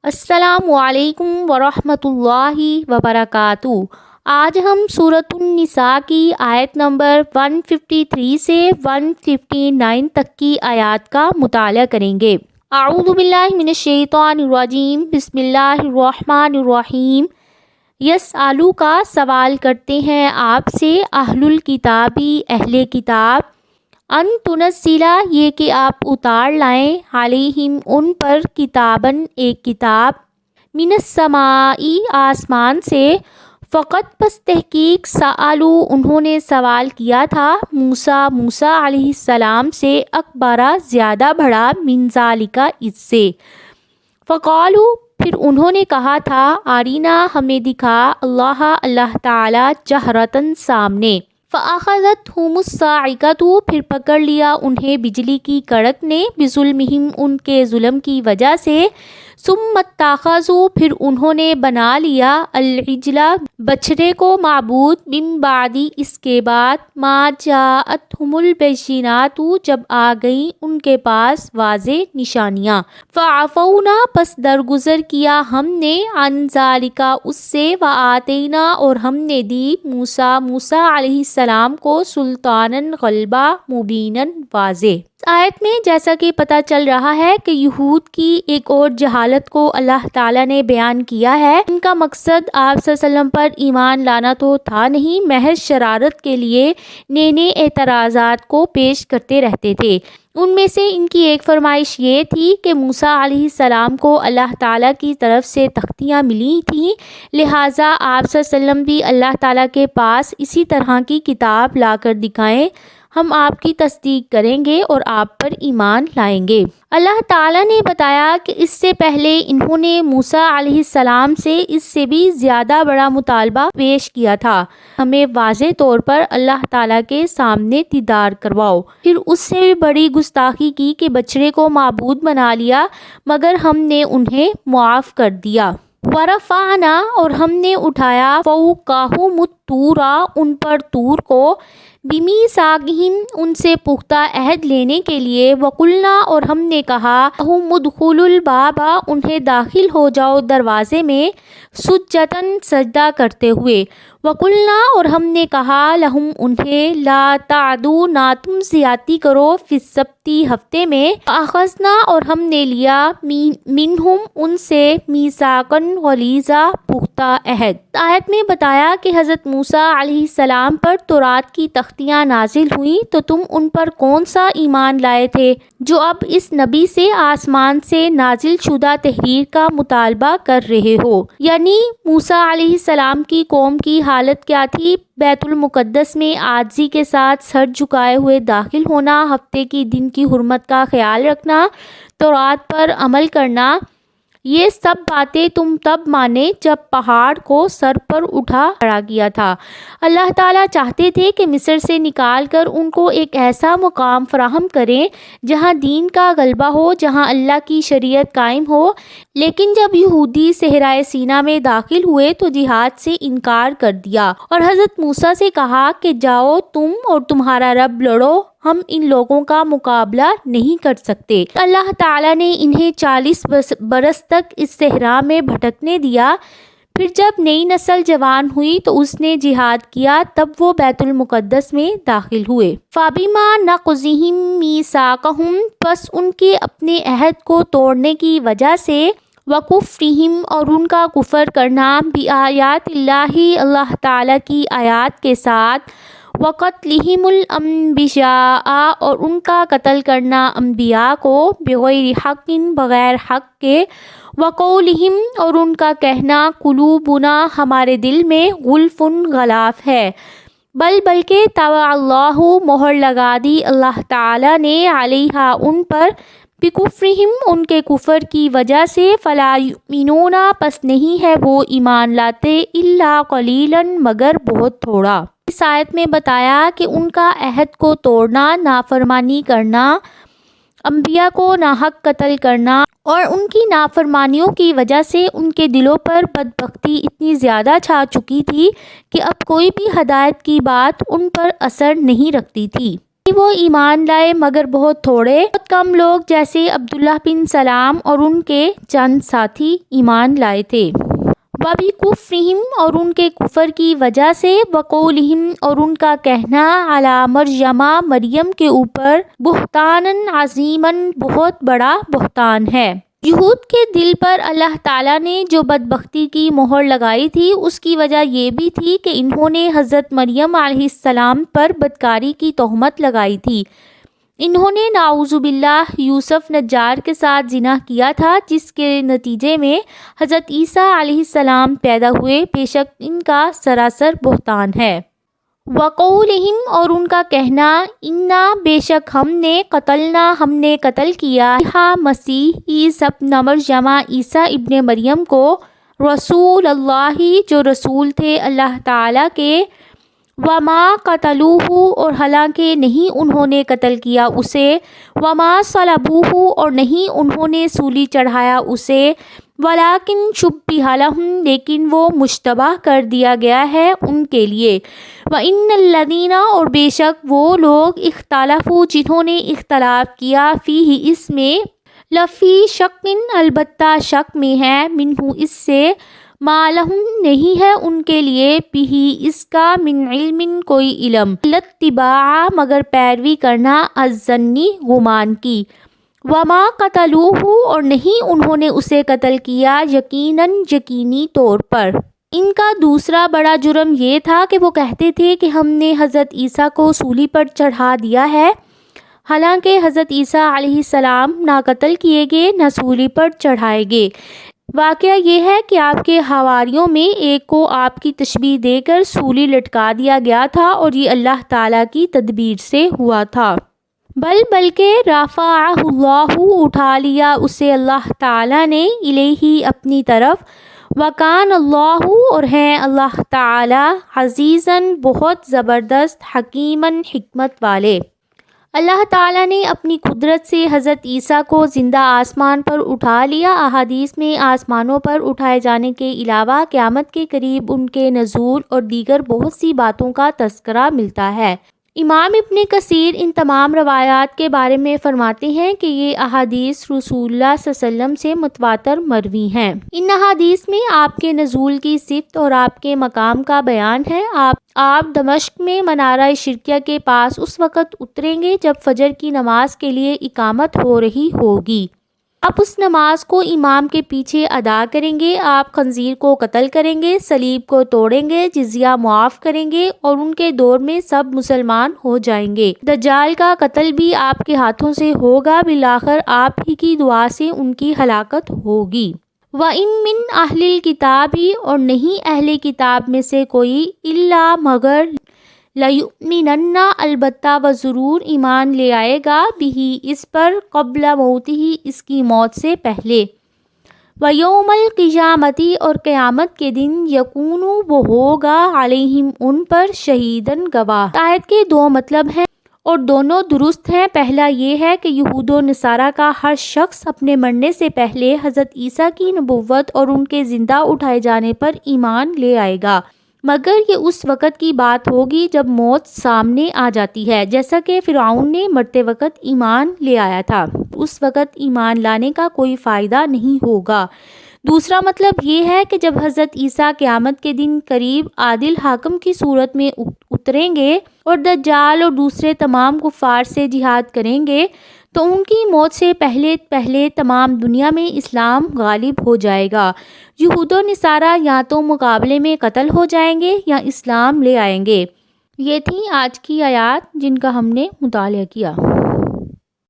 السلام علیکم ورحمۃ اللہ وبرکاتہ۔ آج ہم سورۃ النساء کی آیت نمبر 153 سے 159 تک کی آیات کا مطالعہ کریں گے۔ اعوذ باللہ من الشیطان الرجیم، بسم اللہ الرحمن الرحیم۔ یسألو کا سوال کرتے ہیں آپ سے اہل الکتابی اہل کتاب، ان تنزلہ یہ کہ آپ اتار لائیں، علیہم ان پر کتاباً ایک کتاب، من السماء آسمان سے، فقط پس تحقیق سألو انہوں نے سوال کیا تھا، موسیٰ علیہ السلام سے، اکبرہ زیادہ بڑا، من ذالک اس سے، فقالو پھر انہوں نے کہا تھا، ارینا ہمیں دکھا، اللہ تعالی جہرتاً سامنے، فأخذتہم الصاعقۃ پھر پکڑ لیا انہیں بجلی کی کڑک نے، بظلمہم ان کے ظلم کی وجہ سے، ثم اتخذوا پھر انہوں نے بنا لیا، العجل بچھڑے کو معبود، من بعد اس کے بعد، ما جاءتہم البینات جب آ گئیں ان کے پاس واضح نشانیاں، فعفونا پس درگزر کیا ہم نے، عن ذالک اس سے، وآتینا اور ہم نے دی، موسیٰ علیہ السلام کو، سلطاناً غلبہ، مبیناً واضح۔ اس آیت میں جیسا کہ پتہ چل رہا ہے کہ یہود کی ایک اور جہالت کو اللہ تعالیٰ نے بیان کیا ہے۔ ان کا مقصد آپ صلی اللہ علیہ وسلم پر ایمان لانا تو تھا نہیں، محض شرارت کے لیے نئے اعتراضات کو پیش کرتے رہتے تھے۔ ان میں سے ان کی ایک فرمائش یہ تھی کہ موسیٰ علیہ السلام کو اللہ تعالیٰ کی طرف سے تختیاں ملی تھیں، لہٰذا آپ صلی اللہ علیہ وسلم بھی اللہ تعالیٰ کے پاس اسی طرح کی کتاب لا کر دکھائیں، ہم آپ کی تصدیق کریں گے اور آپ پر ایمان لائیں گے۔ اللہ تعالیٰ نے بتایا کہ اس سے پہلے انہوں نے موسیٰ علیہ السلام سے اس سے بھی زیادہ بڑا مطالبہ پیش کیا تھا، ہمیں واضح طور پر اللہ تعالیٰ کے سامنے دیدار کرواؤ۔ پھر اس سے بھی بڑی گستاخی کی کہ بچڑے کو معبود بنا لیا، مگر ہم نے انہیں معاف کر دیا۔ ورفعنا اور ہم نے اٹھایا، فوقہم الطور ان پر طور کو، بمیثاقہم ان سے پختہ عہد لینے کے لیے، وقلنا اور ہم نے کہا، لہم ادخلوا الباب انہیں داخل ہو جاؤ دروازے میں، سجداً سجدہ کرتے ہوئے، وقلنا اور ہم نے کہا، لہم انہیں، لا تعدوا نہ تم زیادتی کرو، فی السبت ہفتے میں، فاخذنا اور ہم نے لیا، منہم ان سے، میثاقاً غلیظا پختہ عہد۔ آیت میں بتایا کہ حضرت موسیٰ علیہ السلام پر تورات کی تختیاں نازل ہوئیں تو تم ان پر کون سا ایمان لائے تھے جو اب اس نبی سے آسمان سے نازل شدہ تحریر کا مطالبہ کر رہے ہو؟ یعنی موسیٰ علیہ السلام کی قوم کی حالت کیا تھی؟ بیت المقدس میں عاجزی کے ساتھ سر جھکائے ہوئے داخل ہونا، ہفتے کی دن کی حرمت کا خیال رکھنا، تورات پر عمل کرنا، یہ سب باتیں تم تب مانے جب پہاڑ کو سر پر اٹھا کھڑا کیا تھا۔ اللہ تعالیٰ چاہتے تھے کہ مصر سے نکال کر ان کو ایک ایسا مقام فراہم کریں جہاں دین کا غلبہ ہو، جہاں اللہ کی شریعت قائم ہو، لیکن جب یہودی صحرائے سینا میں داخل ہوئے تو جہاد سے انکار کر دیا اور حضرت موسیٰ سے کہا کہ جاؤ تم اور تمہارا رب لڑو، ہم ان لوگوں کا مقابلہ نہیں کر سکتے۔ اللہ تعالیٰ نے انہیں 40 برس تک اس صحرا میں بھٹکنے دیا، پھر جب نئی نسل جوان ہوئی تو اس نے جہاد کیا، تب وہ بیت المقدس میں داخل ہوئے۔ فَبِمَا نَقْضِهِم مِّيثَاقَهُم پس ان کے اپنے عہد کو توڑنے کی وجہ سے، وَكُفْرِهِمْ اور ان کا کفر کرنا، بِآیاتِ اللہ اللہ تعالیٰ کی آیات کے ساتھ، وَقَتْلِهِمُ الْأَنبِيَاءَ اور ان کا قتل کرنا انبیاء کو، بغیر حق بغیر حق کے، وَقَوْلِهِمْ اور ان کا کہنا، قُلُوبُنَا ہمارے دل میں، غُلْفٌ غلاف ہے، بلکہ طبع اللہ مہر لگا دی اللہ تعالیٰ نے، علیہا ان پر، بکفرہم ان کے کفر کی وجہ سے، فلا یؤمنون پس نہیں ہے وہ ایمان لاتے، الا قلیلا مگر بہت تھوڑا۔ اس آیت میں بتایا کہ ان کا عہد کو توڑنا، نافرمانی کرنا، انبیاء کو ناحق قتل کرنا اور ان کی نافرمانیوں کی وجہ سے ان کے دلوں پر بدبختی اتنی زیادہ چھا چکی تھی کہ اب کوئی بھی ہدایت کی بات ان پر اثر نہیں رکھتی تھی۔ وہ ایمان لائے مگر بہت تھوڑے، بہت کم لوگ جیسے عبداللہ بن سلام اور ان کے چند ساتھی ایمان لائے تھے۔ وَبِكُفْرِهِمْ اور ان کے کفر کی وجہ سے، وَقَوْلِهِمْ اور ان کا کہنا، عَلَى مَرْيَمَ مریم کے اوپر، بہتانًا عظیمًا بہت بڑا بہتان ہے۔ یہود کے دل پر اللہ تعالیٰ نے جو بدبختی کی مہر لگائی تھی اس کی وجہ یہ بھی تھی کہ انہوں نے حضرت مریم علیہ السلام پر بدکاری کی تہمت لگائی تھی۔ انہوں نے نعوذ باللہ یوسف نجار کے ساتھ زنا کیا تھا، جس کے نتیجے میں حضرت عیسیٰ علیہ السلام پیدا ہوئے، بے شک ان کا سراسر بہتان ہے۔ وَقَوْلِهِمْ اور ان کا کہنا، اِنَّا بے شک ہم نے، قتلنا ہم نے قتل کیا، مسیح عیسی ابن مریم عیسیٰ ابن مریم کو، رسول اللہ جو رسول تھے اللہ تعالیٰ کے، وما قتلوہ اور حالانکہ نہیں انہوں نے قتل کیا اسے، وما صلبوہ اور نہیں انہوں نے سولی چڑھایا اسے، ولیکن شبہ لہم لیکن وہ مشتبہ کر دیا گیا ہے ان کے لیے، وَإِنَّ الَّذِينَ اور بے شک وہ لوگ، اختلفوا جنہوں نے اختلاف کیا، فیہ اس میں، لفی شک البتہ شک میں ہے، منہ اس سے، ما لہم نہیں ہے ان کے لیے، بھی اس کا، من علم کوئی علم، لاتباع مگر پیروی کرنا، الظنی گمان کی، وما قتلوہ اور نہیں انہوں نے اسے قتل کیا، یقیناً یقینی طور پر۔ ان کا دوسرا بڑا جرم یہ تھا کہ وہ کہتے تھے کہ ہم نے حضرت عیسیٰ کو سولی پر چڑھا دیا ہے، حالانکہ حضرت عیسیٰ علیہ السلام نہ قتل کیے گئے نہ سولی پر چڑھائے گئے۔ واقعہ یہ ہے کہ آپ کے حواریوں میں ایک کو آپ کی تشبیہ دے کر سولی لٹکا دیا گیا تھا، اور یہ اللہ تعالیٰ کی تدبیر سے ہوا تھا۔ بلکہ رفعہ اللہ اٹھا لیا اسے اللہ تعالیٰ نے، الیہ اپنی طرف، وکان اللہ اور ہیں اللہ تعالیٰ، عزیزاً بہت زبردست، حکیماً حکمت والے۔ اللہ تعالیٰ نے اپنی قدرت سے حضرت عیسیٰ کو زندہ آسمان پر اٹھا لیا۔ احادیث میں آسمانوں پر اٹھائے جانے کے علاوہ قیامت کے قریب ان کے نزول اور دیگر بہت سی باتوں کا تذکرہ ملتا ہے۔ امام ابن کثیر ان تمام روایات کے بارے میں فرماتے ہیں کہ یہ احادیث رسول اللہ صلی اللہ علیہ وسلم سے متواتر مروی ہیں۔ ان احادیث میں آپ کے نزول کی صفت اور آپ کے مقام کا بیان ہے۔ آپ دمشق میں منارہ شرکیہ کے پاس اس وقت اتریں گے جب فجر کی نماز کے لیے اقامت ہو رہی ہوگی۔ آپ اس نماز کو امام کے پیچھے ادا کریں گے، آپ خنزیر کو قتل کریں گے، صلیب کو توڑیں گے، جزیہ معاف کریں گے، اور ان کے دور میں سب مسلمان ہو جائیں گے۔ دجال کا قتل بھی آپ کے ہاتھوں سے ہوگا، بالآخر آپ ہی کی دعا سے ان کی ہلاکت ہوگی۔ وَإِن مِّنْ أَهْلِ الْكِتَابِ اور نہیں اہل کتاب میں سے کوئی، إِلَّا مگر، لَيُؤْمِنَنَّ البتہ وہ ضرور ایمان لے آئے گا، بِهِ اس پر، قبل موتہ اس کی موت سے پہلے، وَيَوْمَ الْقِيَامَةِ اور قیامت کے دن، یکون وہ ہوگا، علیہم ان پر، شہیداً گواہ۔ آیت کے دو مطلب ہیں اور دونوں درست ہیں۔ پہلا یہ ہے کہ یہود و نصارہ کا ہر شخص اپنے مرنے سے پہلے حضرت عیسیٰ کی نبوت اور ان کے زندہ اٹھائے جانے پر ایمان لے آئے گا، مگر یہ اس وقت کی بات ہوگی جب موت سامنے آ جاتی ہے، جیسا کہ فرعون نے مرتے وقت ایمان لے آیا تھا۔ اس وقت ایمان لانے کا کوئی فائدہ نہیں ہوگا۔ دوسرا مطلب یہ ہے کہ جب حضرت عیسیٰ قیامت کے دن قریب عادل حاکم کی صورت میں اتریں گے اور دجال اور دوسرے تمام کفار سے جہاد کریں گے، تو ان کی موت سے پہلے تمام دنیا میں اسلام غالب ہو جائے گا۔ یہود و نصارہ یا تو مقابلے میں قتل ہو جائیں گے یا اسلام لے آئیں گے۔ یہ تھیں آج کی آیات جن کا ہم نے مطالعہ کیا۔